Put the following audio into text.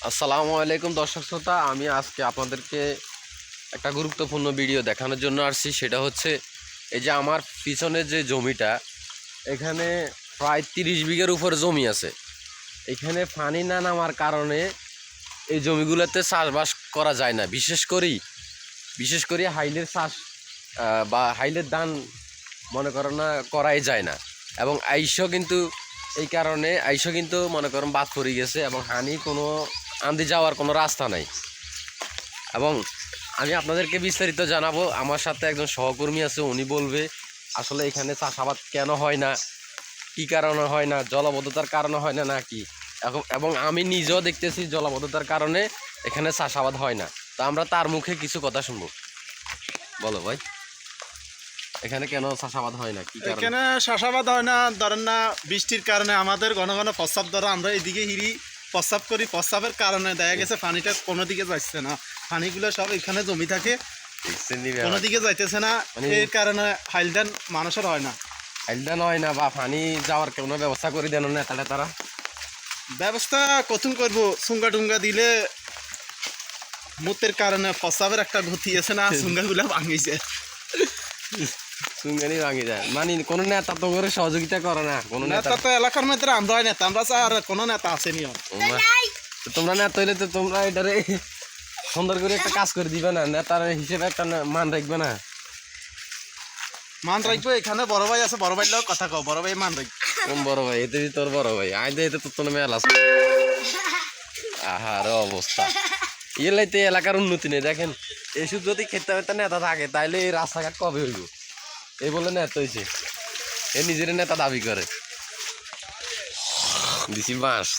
আসসালামু আলাইকুম দর্শক শ্রোতা, আমি আজকে আপনাদেরকে একটা গুরুত্বপূর্ণ ভিডিও দেখানোর জন্য আসছি। সেটা হচ্ছে এই যে আমার পিছনে যে জমিটা, এখানে প্রায় 30 বিঘার উপর জমি আছে। এখানে পানি না নামার কারণে এই জমিগুলোতে চাষবাস করা যায় না। বিশেষ করে হাইলের চাষ বা হাইলের ধান মনে করো না করাই যায় না। এবং এই কারণে আইসও কিন্তু মনে করেন বাদ পড়ে গেছে এবং হানি কোনো আন্দি যাওয়ার কোনো রাস্তা নাই। এবং আমি আপনাদেরকে বিস্তারিত জানাবো। আমার সাথে একজন সহকর্মী আছে, উনি বলবে আসলে এখানে চাষাবাদ কেন হয় না, কী কারণে হয় না, জলাবদ্ধতার কারণে হয় না নাকি। এবং আমি নিজেও দেখতেছি জলাবদ্ধতার কারণে এখানে চাষাবাদ হয় না। তো আমরা তার মুখে কিছু কথা শুনবো। বলো ভাই, এখানে কেন চাষাবাদ হয় না, কি কারণে? এখানে চাষাবাদ হয় না, ধরেন না বৃষ্টির কারণে আমাদের ঘন ঘন প্রস্রাব ধরা, আমরা এদিকে হিরি প্রস্রাব করি, প্রস্রাবের কারণে দেখা গেছে পানিটা কোনো দিকে যাচ্ছে না, পানিগুলো সব এখানে জমি থাকে, কোনো দিকে যাইতেছে না। এই কারণে হাইলদান মানুষের হয় না, হাইলদান হয় না বা পানি যাওয়ার কোনো ব্যবস্থা করে দেন না তারা ব্যবস্থা কখন করবো? সুঙ্গা টুঙ্গা দিলে মুতের কারণে প্রস্রাবের একটা গতি আছে না, সুঙ্গাগুলো ভাঙিছে, সুঙ্গানি ভাঙি যায়। মানে কোনো নেতা তো করে সহযোগিতা করে না, কোনো নেতা তো এলাকার মধ্যে আমরা হয় নেতা, আমরা আর কোনো নেতা আসেনি। তোমরা নেতা হইলে তো তোমরা এটারে সুন্দর করে একটা কাজ করে দিবে না, নেতার হিসেবে একটা মান রাখবে না। মান রাখবো, এখানে বড় ভাই আছে, বড় ভাই লোক কথা কও, বড় ভাই মান রাখবো। কোন বড় ভাই? এতে তোর বড় ভাই আয় দে, তো তোর মেলা আছে। আহার অবস্থা, এলাইতে এলাকার উন্নতি নেই। দেখেন এসব যদি খেতে পেতে নেতা থাকে তাইলে এই রাস্তাঘাট কবে হইব? এই বলে নেতা হয়েছে, এ নিজের নেতা দাবি করে। দিছি বাঁশ।